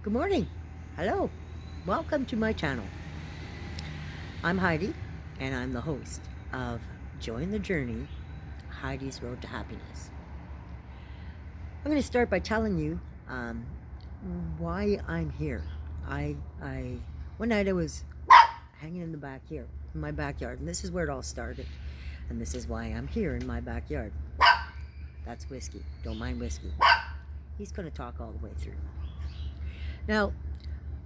Good morning. Hello. Welcome to my channel. I'm Heidi, and I'm the host of Join the Journey, Heidi's Road to Happiness. I'm going to start by telling you why I'm here. I one night I was hanging in the back here, in my backyard, and this is where it all started. And this is why I'm here in my backyard. That's Whiskey. Don't mind Whiskey. He's going to talk all the way through. Now,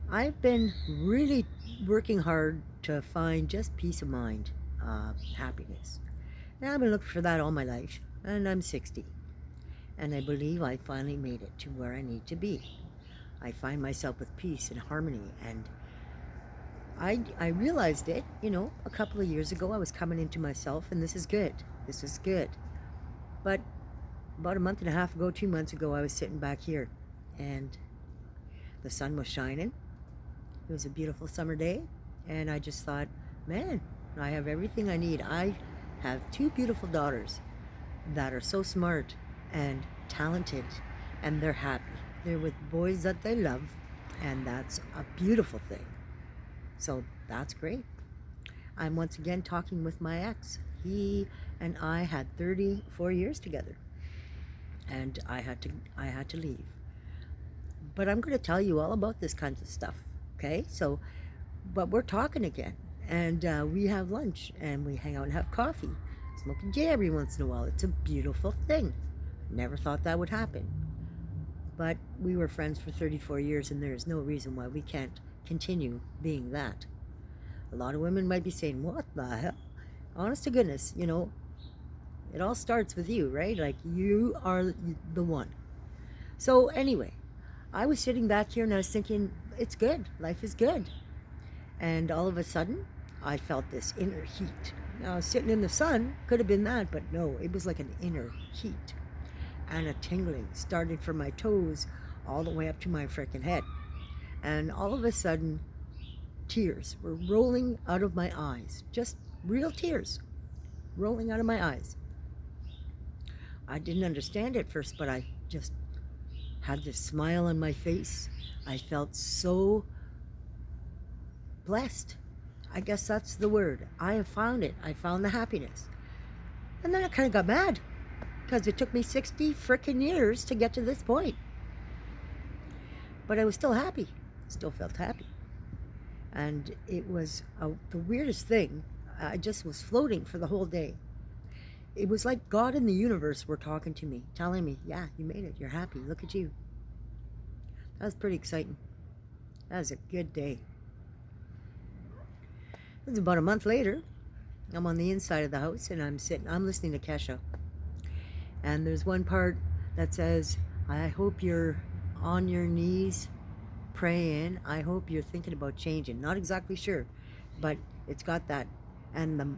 I've been really working hard to find just peace of mind, happiness. And I've been looking for that all my life, and I'm 60. And I believe I finally made it to where I need to be. I find myself with peace and harmony, and I realized it, a couple of years ago. I was coming into myself, and this is good. This is good. But about a month and a half ago, 2 months ago, I was sitting back here, and the sun was shining. It was a beautiful summer day, and I just thought, man, I have everything I need. I have two beautiful daughters that are so smart and talented, and they're happy. They're with boys that they love, and that's a beautiful thing. So that's great. I'm once again talking with my ex. He and I had 34 years together, and I had to leave. But I'm going to tell you all about this kind of stuff, okay? So, but we're talking again, and we have lunch, and we hang out and have coffee, smoke a J every once in a while. It's a beautiful thing. Never thought that would happen. But we were friends for 34 years, and there's no reason why we can't continue being that. A lot of women might be saying, what the hell? Honest to goodness, it all starts with you, right? Like, you are the one. So anyway, I was sitting back here and I was thinking, it's good. Life is good. And all of a sudden, I felt this inner heat. Now, sitting in the sun could have been that, but no, it was like an inner heat. And a tingling started from my toes all the way up to my freaking head. And all of a sudden, tears were rolling out of my eyes. Just real tears rolling out of my eyes. I didn't understand it first, but I just had this smile on my face. I felt so blessed. I guess that's the word. I have found it. I found the happiness. And then I kind of got mad because it took me 60 frickin' years to get to this point. But I was still happy. Still felt happy. And it was the weirdest thing. I just was floating for the whole day. It was like God and the universe were talking to me, telling me, yeah, you made it. You're happy. Look at you. That was pretty exciting. That was a good day. It was about a month later. I'm on the inside of the house, and I'm listening to Kesha. And there's one part that says, I hope you're on your knees praying. I hope you're thinking about changing. Not exactly sure, but it's got that. And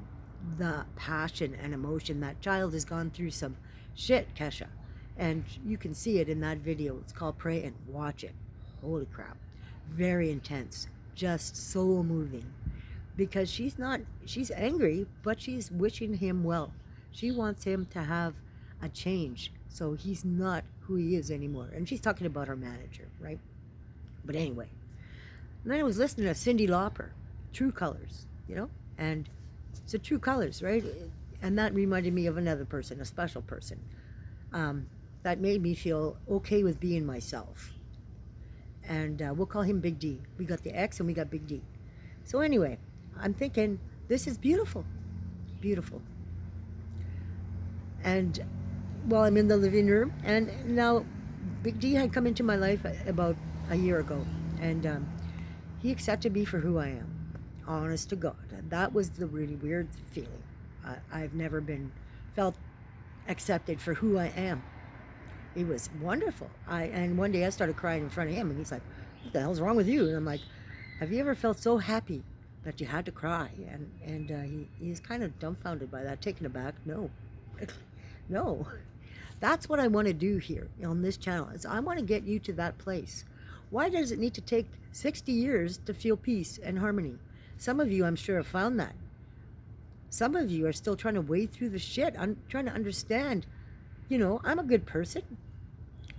the passion and emotion. That child has gone through some shit, Kesha. And you can see it in that video. It's called Pray and Watch it. Holy crap. Very intense. Just so moving. Because she's angry, but she's wishing him well. She wants him to have a change, so he's not who he is anymore. And she's talking about her manager, right? But anyway. And then I was listening to Cyndi Lauper, True Colors, and it's a True Colors, right? And that reminded me of another person, a special person, that made me feel okay with being myself. And we'll call him Big D. We got the X and we got Big D. So anyway, I'm thinking, this is beautiful. Beautiful. And well, I'm in the living room, and now Big D had come into my life about a year ago, and he accepted me for who I am. Honest to God. That was the really weird feeling. I've never felt accepted for who I am. It was wonderful. And one day I started crying in front of him, and he's like, what the hell's wrong with you? And I'm like, have you ever felt so happy that you had to cry? And he's kind of dumbfounded by that, taken aback. No. No. That's what I want to do here on this channel, is I want to get you to that place. Why does it need to take 60 years to feel peace and harmony? Some of you, I'm sure, have found that. Some of you are still trying to wade through the shit. I'm trying to understand, I'm a good person.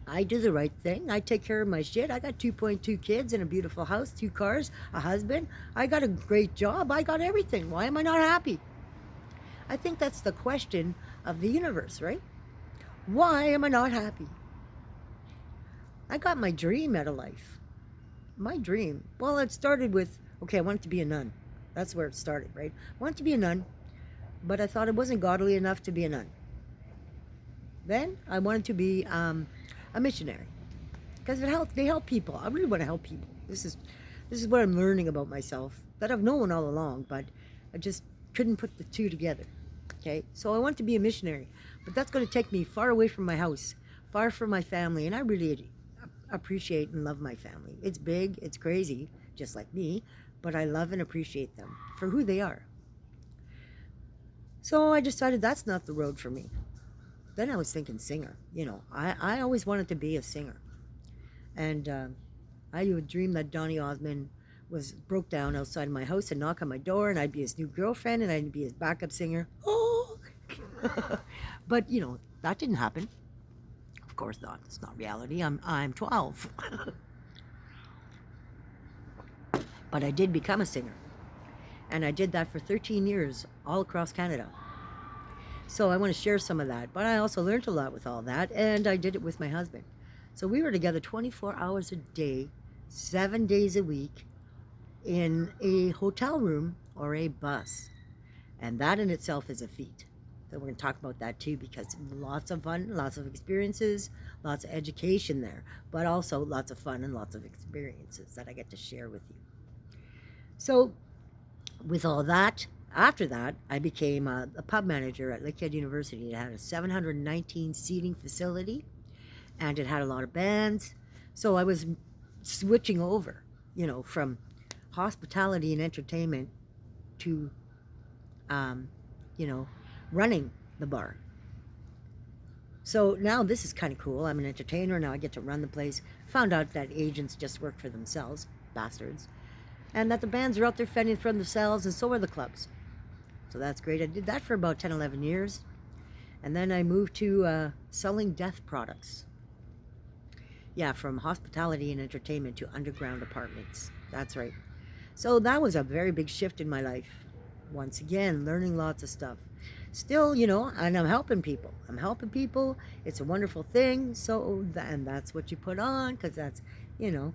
I do the right thing. I take care of my shit. I got 2.2 kids and a beautiful house, 2 cars, a husband. I got a great job. I got everything. Why am I not happy? I think that's the question of the universe, right? Why am I not happy? I got my dream out of life. My dream. Well, it started with, okay, I wanted to be a nun. That's where it started, right? I wanted to be a nun, but I thought it wasn't godly enough to be a nun. Then I wanted to be a missionary because they help people. I really want to help people. This is what I'm learning about myself that I've known all along, but I just couldn't put the two together. Okay, so I want to be a missionary, but that's going to take me far away from my house, far from my family, and I really appreciate and love my family. It's big, it's crazy, just like me, but I love and appreciate them for who they are. So I decided that's not the road for me. Then I was thinking singer. You know, I always wanted to be a singer. And I would dream that Donny Osmond broke down outside my house and knock on my door, and I'd be his new girlfriend, and I'd be his backup singer. Oh! But, you know, that didn't happen. Of course not. It's not reality. I'm 12. But I did become a singer. And I did that for 13 years all across Canada. So I want to share some of that. But I also learned a lot with all that, and I did it with my husband. So we were together 24 hours a day, 7 days a week, in a hotel room or a bus. And that in itself is a feat. So we're going to talk about that too, because lots of fun, lots of experiences, lots of education there, but also lots of fun and lots of experiences that I get to share with you. So with all that, after that, I became a pub manager at Lakehead University. It had a 719 seating facility, and it had a lot of bands. So I was switching over, you know, from hospitality and entertainment to, you know, running the bar. So now this is kind of cool. I'm an entertainer. Now I get to run the place. Found out that agents just work for themselves, bastards. And that the bands are out there fending for themselves, and so are the clubs. So that's great. I did that for about 10, 11 years. And then I moved to selling death products. Yeah, from hospitality and entertainment to underground apartments. That's right. So that was a very big shift in my life. Once again, learning lots of stuff. Still, you know, and I'm helping people. It's a wonderful thing. So, and that's what you put on, because that's, you know,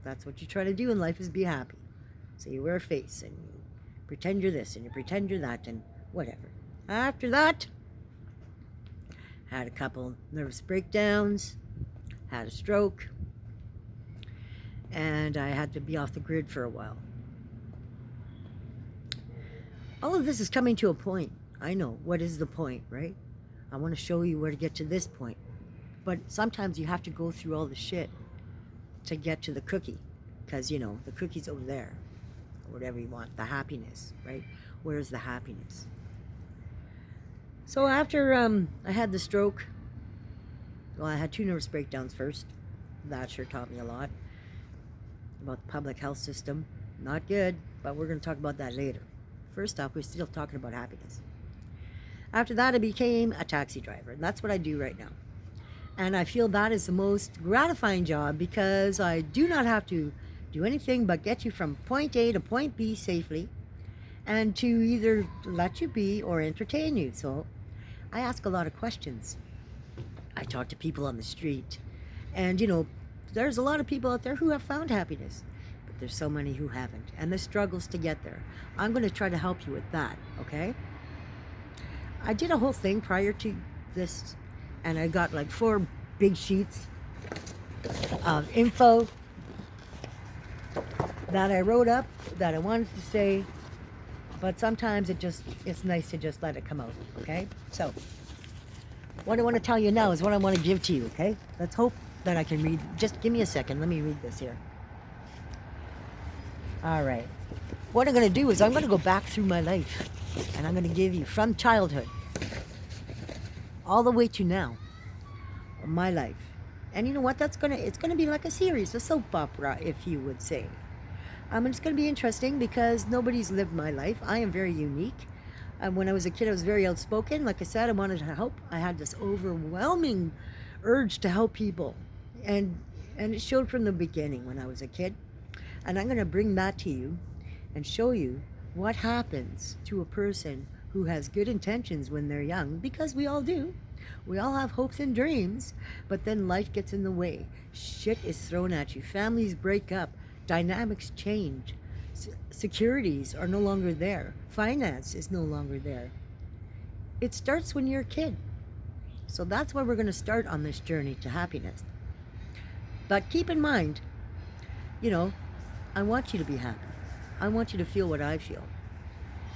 that's what you try to do in life, is be happy. So you wear a face and you pretend you're this and you pretend you're that and whatever. After that, had a couple nervous breakdowns, had a stroke, and I had to be off the grid for a while. All of this is coming to a point. I know. What is the point, right? I want to show you where to get to this point. But sometimes you have to go through all the shit to get to the cookie. Because, you know, the cookie's over there. Or whatever you want. The happiness, right? Where's the happiness? So after I had the stroke, well, I had 2 nervous breakdowns first. That sure taught me a lot about the public health system. Not good, but we're going to talk about that later. First off, we're still talking about happiness. After that, I became a taxi driver, and that's what I do right now. And I feel that is the most gratifying job, because I do not have to do anything but get you from point A to point B safely, and to either let you be or entertain you. So I ask a lot of questions. I talk to people on the street, and you know, there's a lot of people out there who have found happiness, but there's so many who haven't, and the struggles to get there. I'm going to try to help you with that, okay? I did a whole thing prior to this, and I got like 4 big sheets of info that I wrote up that I wanted to say, but sometimes it's nice to just let it come out, okay? So what I want to tell you now is what I want to give to you, okay? Let's hope that I can read. Just give me a second. Let me read this here. All right. What I'm going to do is I'm going to go back through my life, and I'm going to give you from childhood all the way to now, my life. And you know what? It's going to be like a series, a soap opera, if you would say. It's going to be interesting because nobody's lived my life. I am very unique. When I was a kid, I was very outspoken. Like I said, I wanted to help. I had this overwhelming urge to help people. And and it showed from the beginning when I was a kid. And I'm going to bring that to you and show you what happens to a person who has good intentions when they're young, because we all do. We all have hopes and dreams, but then life gets in the way. Shit is thrown at you. Families break up. Dynamics change. Securities are no longer there. Finance is no longer there. It starts when you're a kid. So that's where we're going to start on this journey to happiness. But keep in mind, you know, I want you to be happy. I want you to feel what I feel.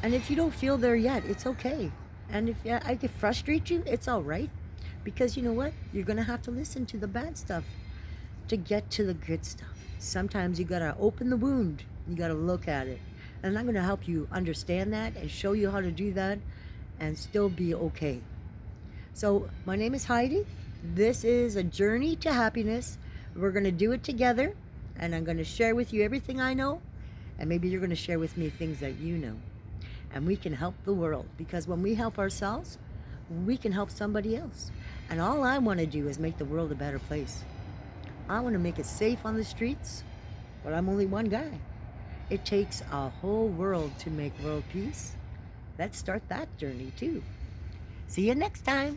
And if you don't feel there yet, it's okay. And if I could frustrate you, it's all right. Because you know what? You're going to have to listen to the bad stuff to get to the good stuff. Sometimes you got to open the wound. You got to look at it. And I'm going to help you understand that and show you how to do that and still be okay. So, my name is Heidi. This is a journey to happiness. We're going to do it together. And I'm going to share with you everything I know. And maybe you're going to share with me things that you know. And we can help the world. Because when we help ourselves, we can help somebody else. And all I want to do is make the world a better place. I want to make it safe on the streets, but I'm only one guy. It takes a whole world to make world peace. Let's start that journey too. See you next time.